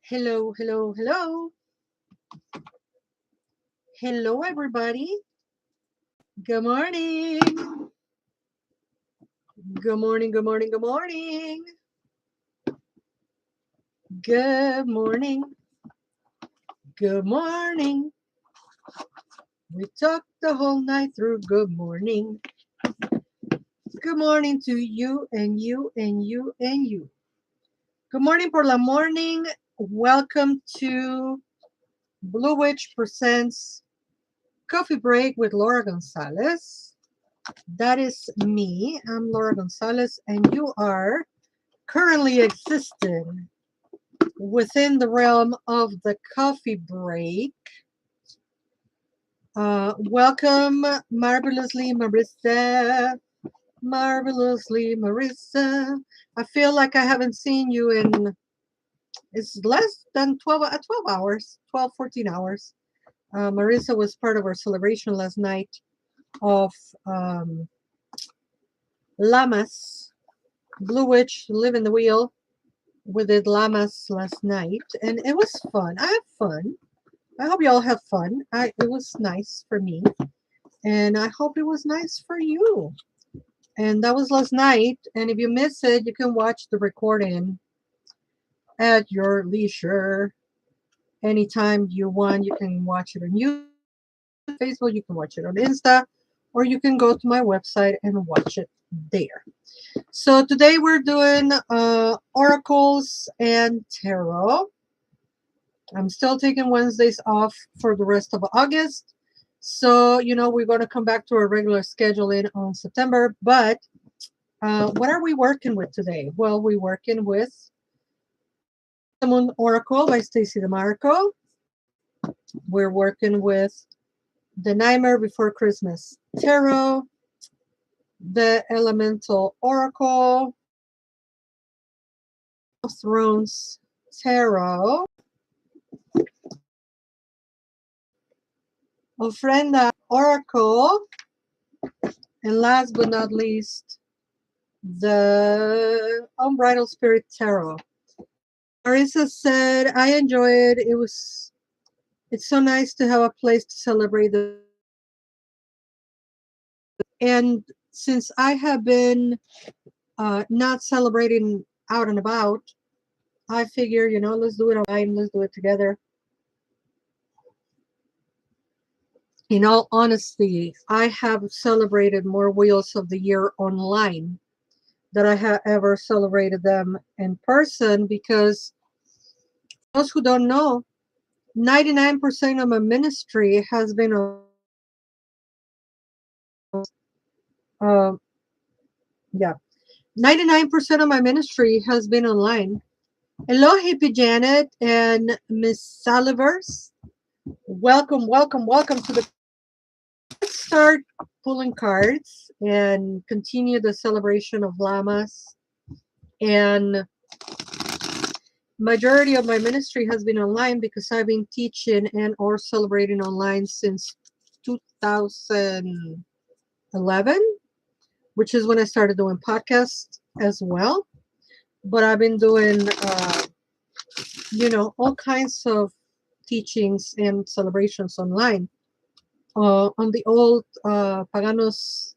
Hello, hello, hello. Hello, everybody. Good morning. Good morning, good morning, good morning. Good morning. Good morning. We talked the whole night through. Good morning. Good morning to you and you and you and you. Good morning por la morning. Welcome to Blue Witch Presents Coffee Break with Laura González. That is me. I'm Laura González, and you are currently existing within the realm of the coffee break. Welcome, marvelously Marissa. Marvelously Marissa. I feel like I haven't seen you in, it's less than 12 hours, 12, 14 hours. Marissa was part of our celebration last night of Llamas. Blue Witch, Live in the Wheel. We did llamas last night, and it was fun. I had fun. I hope you all have fun. It was nice for me, and I hope it was nice for you. And that was last night. And if you miss it, you can watch the recording at your leisure. Anytime you want, you can watch it on YouTube, Facebook. You can watch it on Insta, or you can go to my website and watch it there. So today we're doing oracles and tarot. I'm still taking Wednesdays off for the rest of August. So, we're going to come back to our regular scheduling on September. But what are we working with today? Well, we're working with the Moon Oracle by Stacy DeMarco. We're working with the Nightmare Before Christmas Tarot, the Elemental Oracle, Thrones Tarot, Ofrenda Oracle, and last but not least, the Unbridled Spirit Tarot. Marissa said, I enjoy it. It's so nice to have a place to celebrate the. And since I have been not celebrating out and about, I figure, let's do it online. Let's do it together. In all honesty, I have celebrated more Wheels of the Year online than I have ever celebrated them in person, because those who don't know, 99% of my ministry has been yeah, 99% of my ministry has been online. Hello, Hippie Janet and Miss Salivers. Welcome, welcome, welcome to the. Let's start pulling cards and continue the celebration of llamas. And majority of my ministry has been online because I've been teaching and or celebrating online since 2011, which is when I started doing podcasts as well. But I've been doing, all kinds of teachings and celebrations online. On the old Pagans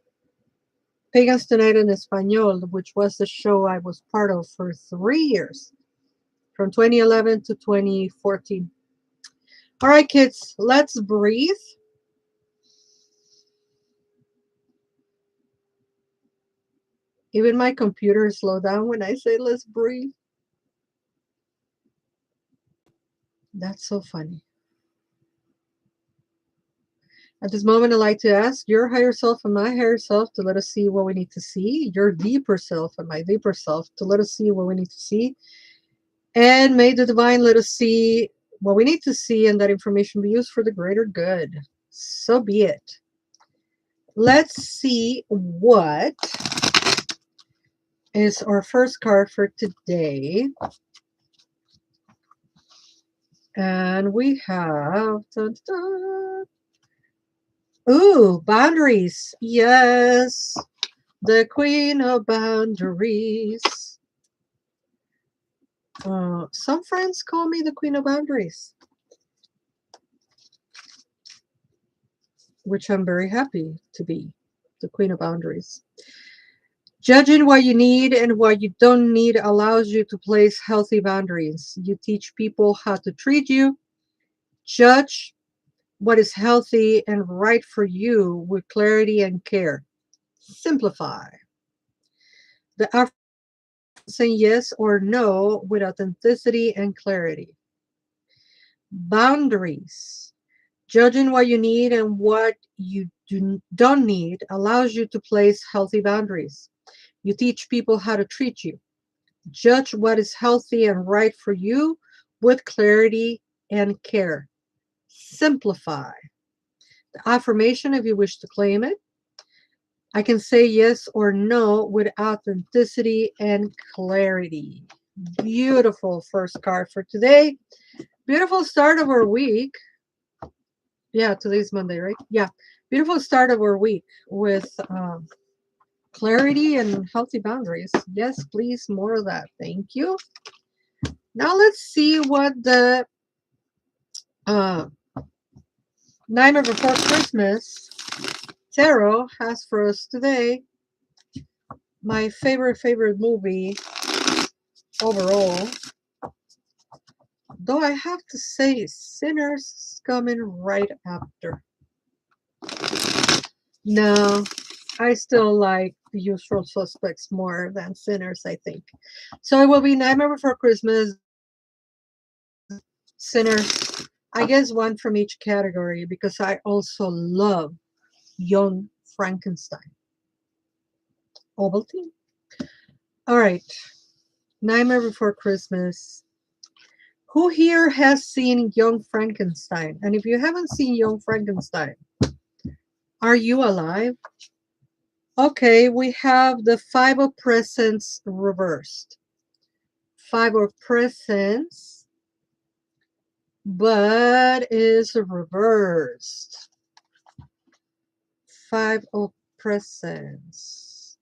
Tonight in Español, which was the show I was part of for 3 years, from 2011 to 2014. All right, kids, let's breathe. Even my computer slowed down when I say let's breathe. That's so funny. At this moment, I'd like to ask your higher self and my higher self to let us see what we need to see, your deeper self and my deeper self to let us see what we need to see. And may the divine let us see what we need to see, and that information be used for the greater good. So be it. Let's see what is our first card for today. And we have... Dun, dun, ooh, boundaries. Yes. The Queen of Boundaries. Some friends call me the Queen of Boundaries, which I'm very happy to be, the Queen of Boundaries. Judging what you need and what you don't need allows you to place healthy boundaries. You teach people how to treat you. Judge what is healthy and right for you with clarity and care. Simplify. The affirmation saying yes or no with authenticity and clarity. Boundaries. Judging what you need and what you don't need allows you to place healthy boundaries. You teach people how to treat you. Judge what is healthy and right for you with clarity and care. Simplify. The affirmation, if you wish to claim it, I can say yes or no with authenticity and clarity. Beautiful first card for today. Beautiful start of our week. Yeah, today's Monday, right? Yeah. Beautiful start of our week with clarity and healthy boundaries. Yes, please, more of that. Thank you. Now let's see what the uh, Nightmare Before Christmas Tarot has for us today. My favorite movie overall. Though I have to say, Sinners is coming right after. No, I still like The Usual Suspects more than Sinners, I think. So it will be Nightmare Before Christmas, Sinners. I guess one from each category because I also love Young Frankenstein. Ovaltine. All right. Nightmare Before Christmas. Who here has seen Young Frankenstein? And if you haven't seen Young Frankenstein, are you alive? Okay, we have the Five of Presents reversed. Five of Presents, but is reversed. Five of Presents.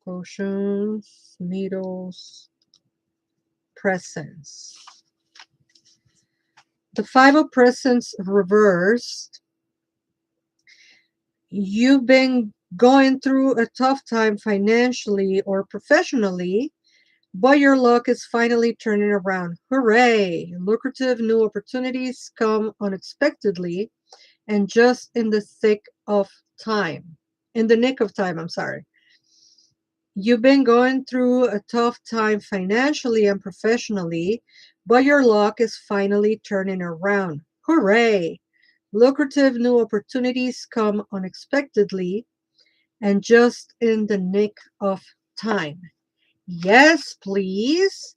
Potions, needles, presents. The Five of Presents reversed. You've been going through a tough time financially or professionally, but your luck is finally turning around. Hooray! Lucrative new opportunities come unexpectedly and just in the thick of time. In the nick of time, I'm sorry. You've been going through a tough time financially and professionally, but your luck is finally turning around. Hooray! Lucrative new opportunities come unexpectedly and just in the nick of time. Yes, please.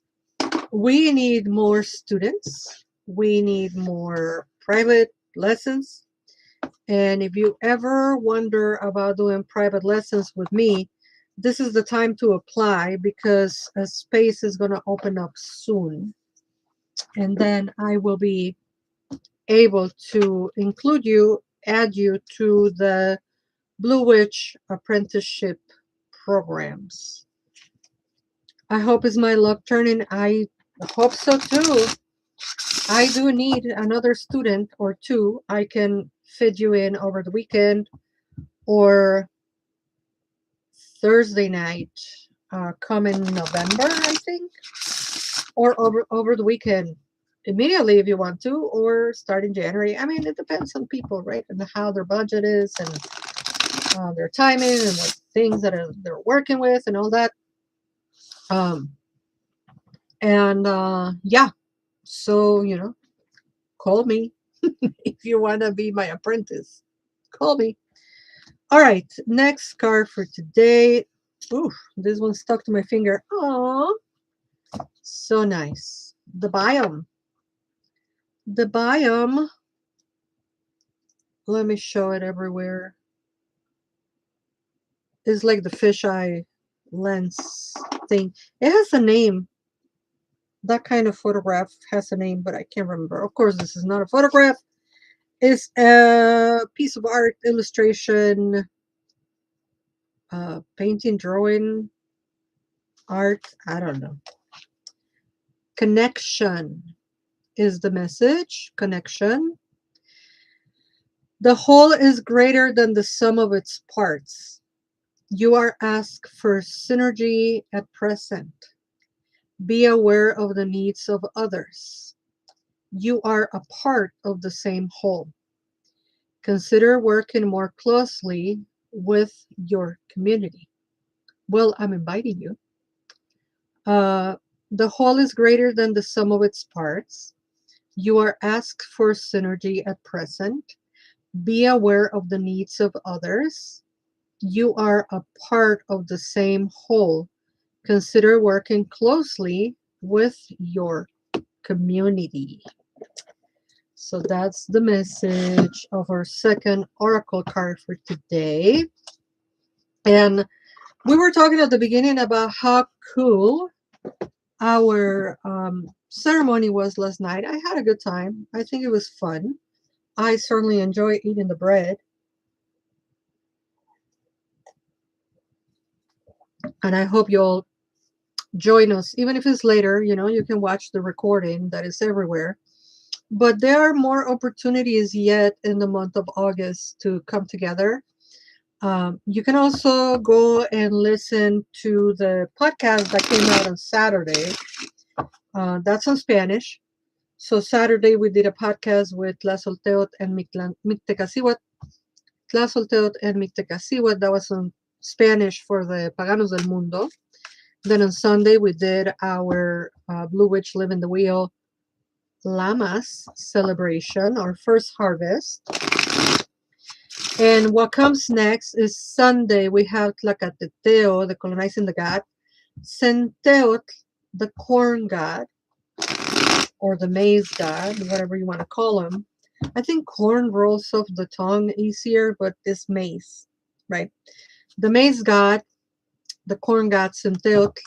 We need more students. We need more private lessons. And if you ever wonder about doing private lessons with me, this is the time to apply because a space is going to open up soon. And then I will be able to include you, add you to the Blue Witch apprenticeship programs. I hope it's my luck turning. I hope so too. I do need another student or two. I can fit you in over the weekend or Thursday night, coming November, I think, or over the weekend immediately if you want to, or start in January. I mean, it depends on people, right, and how their budget is and their timing and what things that they're working with and all that. Um, and yeah, so call me if you want to be my apprentice. Call me. All right, next card for today. Ooh, this one stuck to my finger. Oh, so nice. The biome. The biome. Let me show it everywhere. It's like the fisheye lens thing. It has a name. That kind of photograph has a name, but I can't remember. Of course, this is not a photograph. It's a piece of art, illustration, painting, drawing, art. I don't know. Connection is the message. Connection. The whole is greater than the sum of its parts. You are asked for synergy at present. Be aware of the needs of others. You are a part of the same whole. Consider working more closely with your community. Well, I'm inviting you. The whole is greater than the sum of its parts. You are asked for synergy at present. Be aware of the needs of others. You are a part of the same whole. Consider working closely with your community. So that's the message of our second oracle card for today. And we were talking at the beginning about how cool our ceremony was last night. I had a good time. I think it was fun. I certainly enjoy eating the bread. And I hope you'll join us, even if it's later. You can watch the recording that is everywhere. But there are more opportunities yet in the month of August to come together. You can also go and listen to the podcast that came out on Saturday. That's on Spanish. So Saturday we did a podcast with Teteoh and Mictecasihuatl. Teteoh and Mictecasihuatl. That was on Spanish for the Paganos del Mundo. Then on Sunday we did our Blue Witch Live in the Wheel Llamas celebration, our first harvest. And what comes next is Sunday. We have Tlacateteoh, the colonizing the god, Centeotl, the corn god, or the maize god, whatever you want to call him. I think corn rolls off the tongue easier, but it's maize, right? The maize god, the corn god, Centeotl.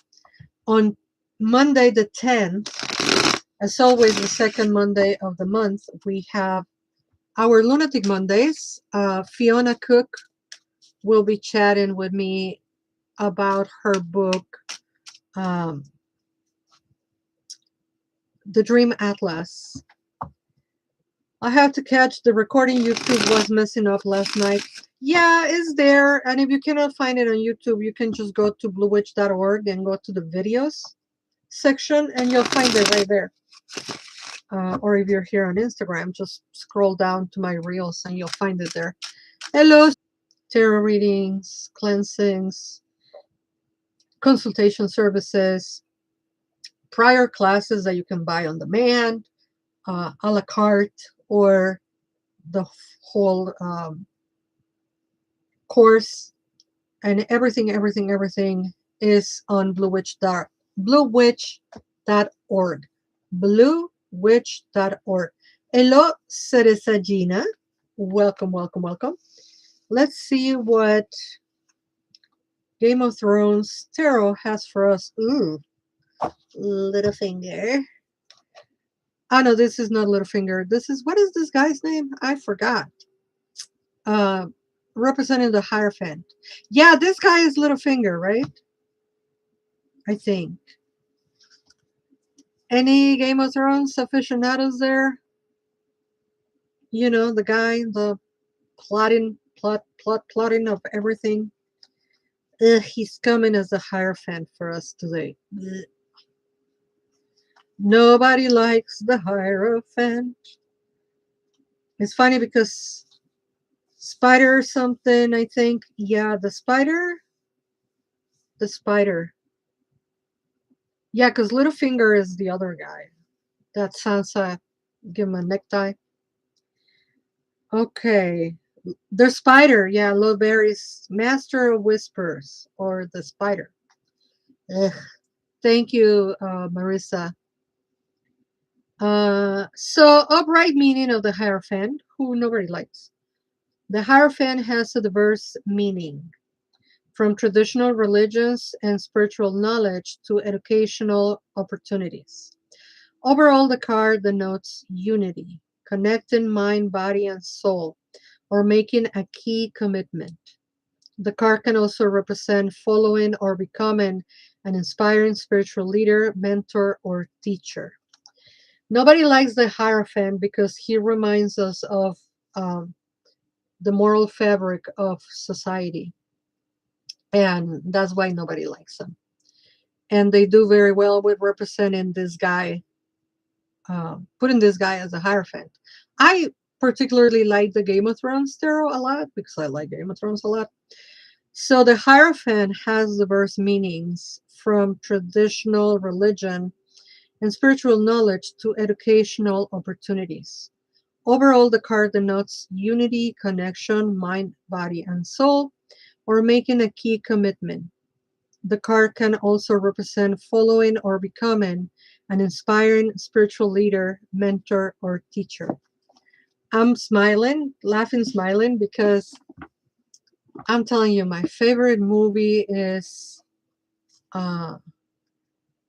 On Monday the 10th, as always, the second Monday of the month, we have our Lunatic Mondays. Fiona Cook will be chatting with me about her book, The Dream Atlas. I have to catch the recording. YouTube was messing up last night. Yeah, it's there. And if you cannot find it on YouTube, you can just go to bluewitch.org and go to the videos section and you'll find it right there. Or if you're here on Instagram, just scroll down to my reels and you'll find it there. Hello. Tarot readings, cleansings, consultation services, prior classes that you can buy on demand, a la carte, or the whole course, and everything is on bluewitch.org. Bluewitch.org. Hello, Ceresagina. Welcome. Let's see what Game of Thrones Tarot has for us. Ooh, Littlefinger. Oh, no, this is not Littlefinger. This is, what is this guy's name? I forgot. Representing the Hierophant. Yeah, this guy is Littlefinger, right? I think. Any Game of Thrones aficionados there? The guy, the plotting of everything. He's coming as a Hierophant for us today. Nobody likes the Hierophant. It's funny because spider something, I think. Yeah, the spider. Yeah, because Littlefinger is the other guy. That Sansa give him a necktie. Okay. The spider. Yeah, Loberry's Master of Whispers, or the spider. Ugh. Thank you, Marissa. So upright meaning of the Hierophant, who nobody likes. The Hierophant has a diverse meaning, from traditional religions and spiritual knowledge to educational opportunities. Overall, the card denotes unity, connecting mind, body, and soul, or making a key commitment. The card can also represent following or becoming an inspiring spiritual leader, mentor, or teacher. Nobody likes the Hierophant because he reminds us of um, the moral fabric of society. And that's why nobody likes him. And they do very well with representing this guy, putting this guy as a Hierophant. I particularly like the Game of Thrones tarot a lot because I like Game of Thrones a lot. So the Hierophant has diverse meanings from traditional religion and spiritual knowledge to educational opportunities. Overall, the card denotes unity, connection, mind, body, and soul, or making a key commitment. The card can also represent following or becoming an inspiring spiritual leader, mentor, or teacher. I'm smiling, laughing, smiling, because I'm telling you, my favorite movie is uh,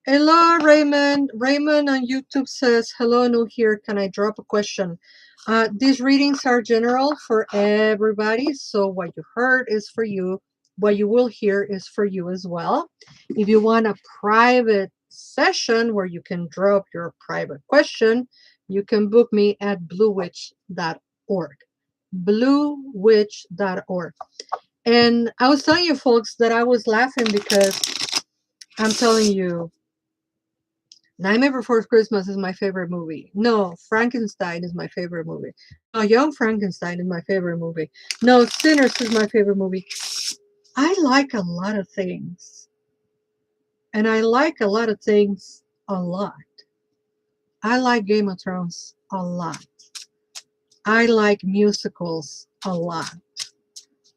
hello, Raymond. Raymond on YouTube says, hello, new here. Can I drop a question? These readings are general for everybody. So what you heard is for you. What you will hear is for you as well. If you want a private session where you can drop your private question, you can book me at bluewitch.org. Bluewitch.org. And I was telling you folks that I was laughing because I'm telling you, Nightmare Before Christmas is my favorite movie. No, Frankenstein is my favorite movie. No, Young Frankenstein is my favorite movie. No, Sinners is my favorite movie. I like a lot of things. And I like a lot of things a lot. I like Game of Thrones a lot. I like musicals a lot.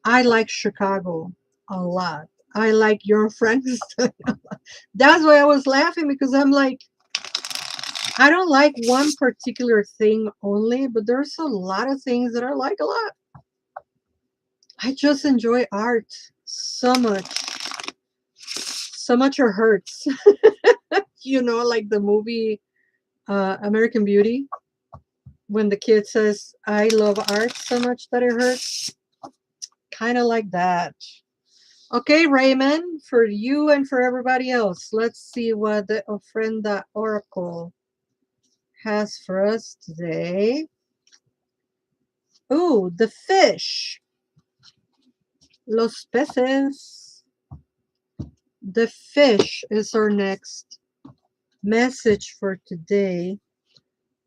I like Chicago a lot. I like Young Frankenstein a lot. That's why I was laughing, because I'm like, I don't like one particular thing only, but there's a lot of things that I like a lot. I just enjoy art so much. So much it hurts. Like the movie American Beauty, when the kid says, I love art so much that it hurts. Kind of like that. Okay, Raymond, for you and for everybody else, let's see what the Ofrenda Oracle has for us today. Oh, the fish. Los peces. The fish is our next message for today.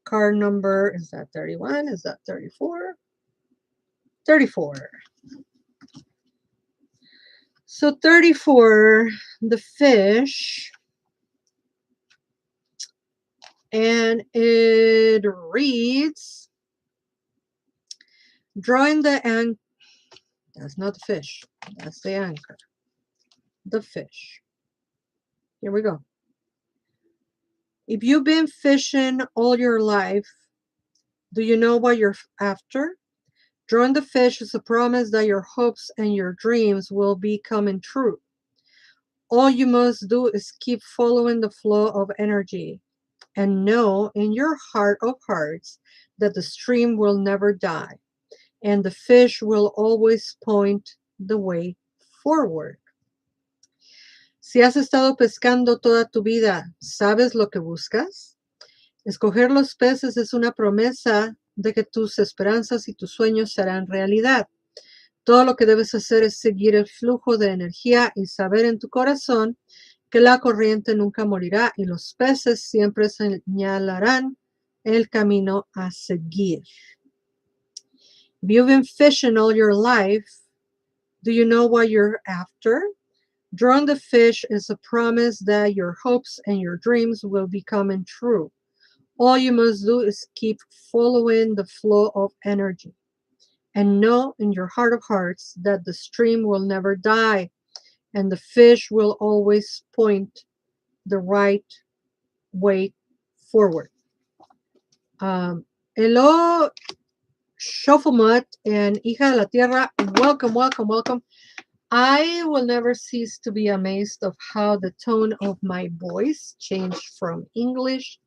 Card number, is that 31? Is that 34? 34. So 34, the fish. And it reads, drawing the anchor. That's not the fish. That's the anchor. The fish. Here we go. If you've been fishing all your life, do you know what you're after? Drawing the fish is a promise that your hopes and your dreams will be coming true. All you must do is keep following the flow of energy and know in your heart of hearts that the stream will never die and the fish will always point the way forward. Si has estado pescando toda tu vida, ¿sabes lo que buscas? Escoger los peces es una promesa de que tus esperanzas y tus sueños serán realidad. Todo lo que debes hacer es seguir el flujo de energía y saber en tu corazón que la corriente nunca morirá y los peces siempre señalarán el camino a seguir. If you've been fishing all your life, do you know what you're after? Drawing the fish is a promise that your hopes and your dreams will be coming true. All you must do is keep following the flow of energy and know in your heart of hearts that the stream will never die and the fish will always point the right way forward. Hello, Shofamut and Hija de la Tierra. Welcome, welcome, welcome. I will never cease to be amazed of how the tone of my voice changed from English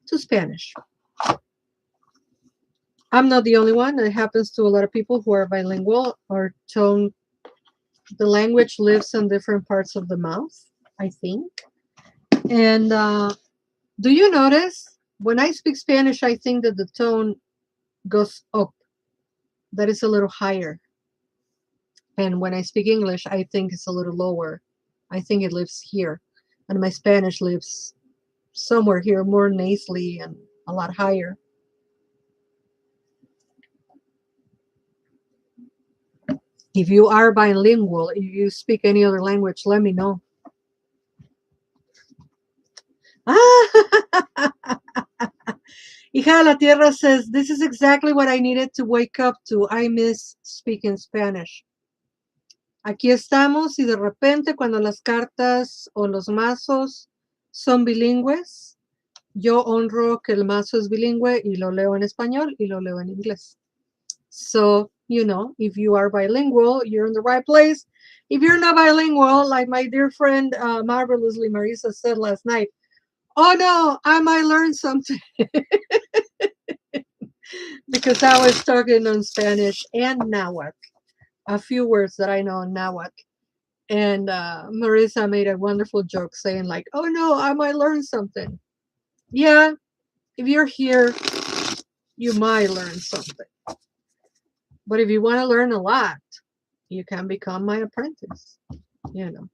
to Spanish. I'm not the only one. It happens to a lot of people who are bilingual. Our tone The language lives in different parts of the mouth, I think. And do you notice when I speak Spanish, I think that the tone goes up, that is a little higher. And when I speak English, I think it's a little lower. I think it lives here. And my Spanish lives somewhere here, more nasally and a lot higher. If you are bilingual, if you speak any other language, let me know. Hija de la Tierra says, this is exactly what I needed to wake up to. I miss speaking Spanish. Aquí estamos y de repente cuando las cartas o los mazos son bilingües, yo honro que el mazo es bilingüe y lo leo en español y lo leo en inglés. So, you know, if you are bilingual, you're in the right place. If you're not bilingual, like my dear friend Marvelously Marisa said last night, oh no, I might learn something. Because I was talking on Spanish and Nahuatl, a few words that I know in Nahuatl. And Marisa made a wonderful joke saying like, oh no, I might learn something. Yeah, if you're here, you might learn something. But if you want to learn a lot, you can become my apprentice. You know,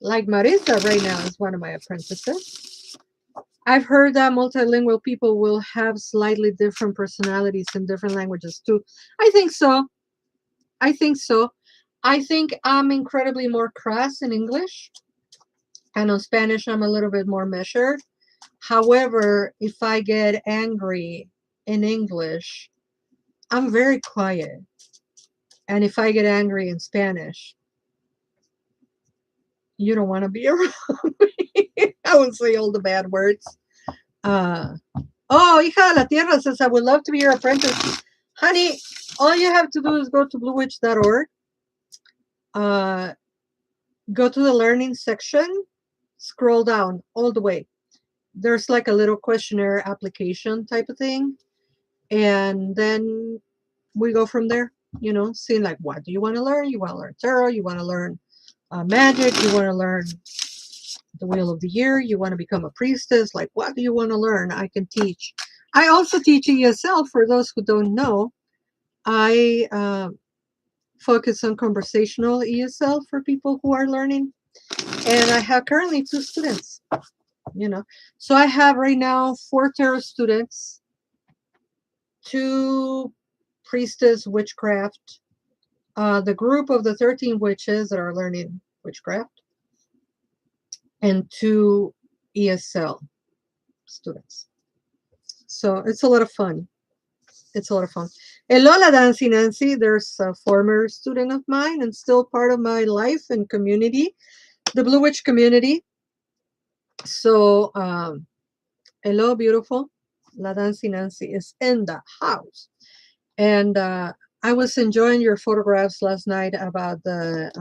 like Marisa right now is one of my apprentices. I've heard that multilingual people will have slightly different personalities in different languages too. I think so. I think so. I think I'm incredibly more crass in English. And on Spanish, I'm a little bit more measured. However, if I get angry in English, I'm very quiet. And if I get angry in Spanish, you don't want to be around me. I would say all the bad words. Oh, hija de la tierra says, I would love to be your apprentice. Honey, all you have to do is go to bluewitch.org. Go to the learning section, scroll down all the way. There's like a little questionnaire application type of thing. And then we go from there, you know, seeing like, what do you want to learn? You want to learn tarot, you want to learn magic, you want to learn the wheel of the year, you want to become a priestess, like what do you want to learn? I can teach. I also teach ESL. For those who don't know, I focus on conversational ESL for people who are learning, and I have currently 2 students, you know. So I have right now 4 tarot students, 2 priestess witchcraft, the group of the 13 witches that are learning witchcraft, and 2 ESL students. So it's a lot of fun. It's a lot of fun. Elola Dancy Nancy, there's a former student of mine and still part of my life and community, the Blue Witch community. So, hello, beautiful. La Dancy Nancy is in the house. And I was enjoying your photographs last night about the,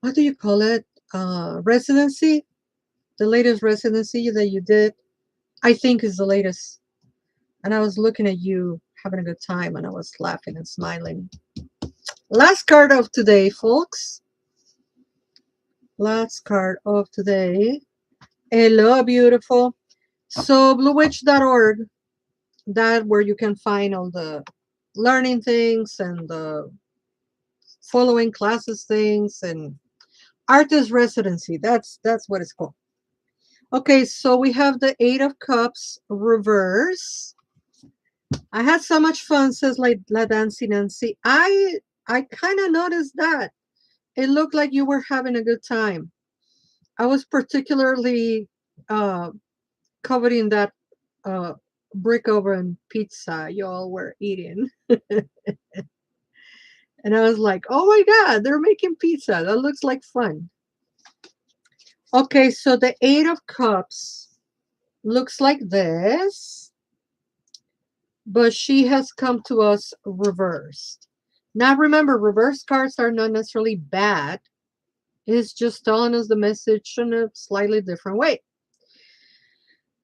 what do you call it? Residency. The latest residency that you did, I think is the latest. And I was looking at you having a good time and I was laughing and smiling. Last card of today, folks. Last card of today. Hello, beautiful. So bluewitch.org, that where you can find all the learning things and the following classes things and artist residency. That's what it's called. Okay, so we have the 8 of Cups reverse. I had so much fun, says La Dancy Nancy. I kind of noticed that. It looked like you were having a good time. I was particularly coveting that brick oven pizza y'all were eating. And I was like, oh my God, they're making pizza. That looks like fun. Okay, so the 8 of Cups looks like this. But she has come to us reversed. Now remember, reverse cards are not necessarily bad. It's just telling us the message in a slightly different way.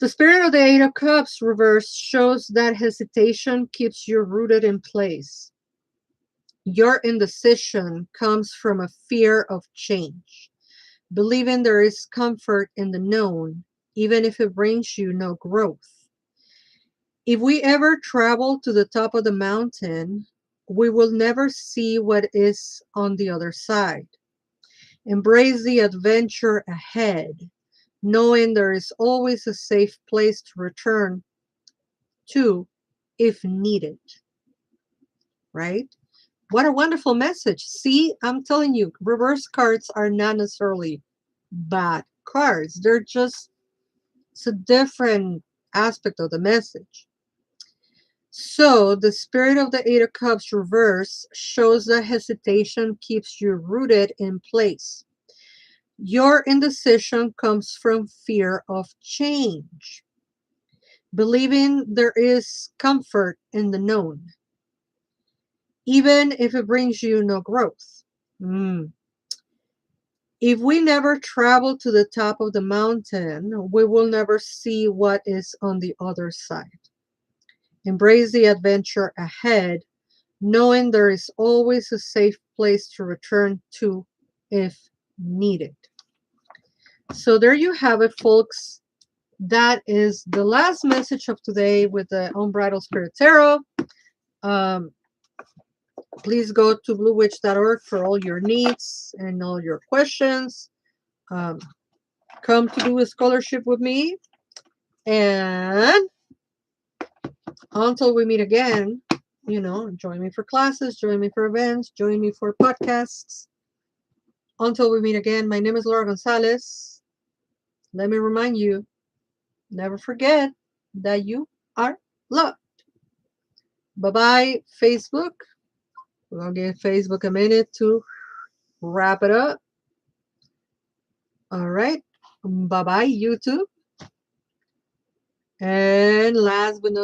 The spirit of the 8 of Cups reversed shows that hesitation keeps you rooted in place. Your indecision comes from a fear of change, believing there is comfort in the known, even if it brings you no growth. If we ever travel to the top of the mountain, we will never see what is on the other side. Embrace the adventure ahead, knowing there is always a safe place to return to if needed, right? What a wonderful message. See, I'm telling you, reverse cards are not necessarily bad cards. They're just, it's a different aspect of the message. So the spirit of the Eight of Cups reverse shows that hesitation keeps you rooted in place. Your indecision comes from fear of change, believing there is comfort in the known, even if it brings you no growth. If we never travel to the top of the mountain, we will never see what is on the other side. Embrace the adventure ahead, knowing there is always a safe place to return to if needed. So there you have it, folks. That is the last message of today with the Unbridled Spirit Tarot. Please go to bluewitch.org for all your needs and all your questions. Come to do a scholarship with me. And until we meet again, join me for classes, join me for events, join me for podcasts. Until we meet again, my name is Laura González. Let me remind you, never forget that you are loved. Bye-bye, Facebook. We're going to give Facebook a minute to wrap it up. All right. Bye-bye, YouTube. And last but not